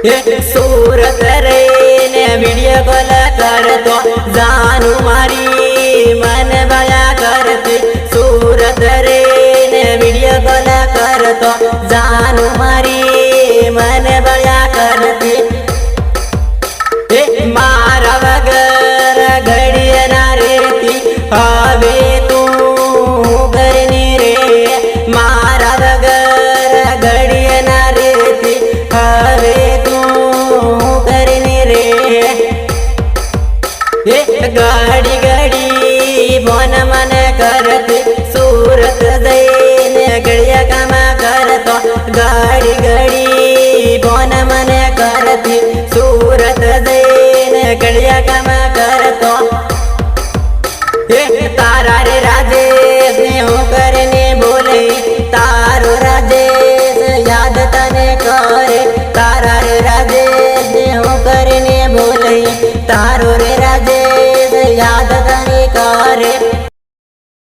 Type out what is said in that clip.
सूरत रे ने video call करतो जानू मारी मन बया करती सूरत रे ने वीडियो कॉल करतो जानू मारी मन बया करती मारा वगर घड़िया ना रेती हवे तू घरनी रे मारा वगर घड़िया ना रेती हवे तू घरनी रे गाड़ी गाड़ी बोन मन करती सूरत जैने घड़िया काम करतो गाड़ी गाड़ी बोन मन करती सूरत जैने घड़िया काम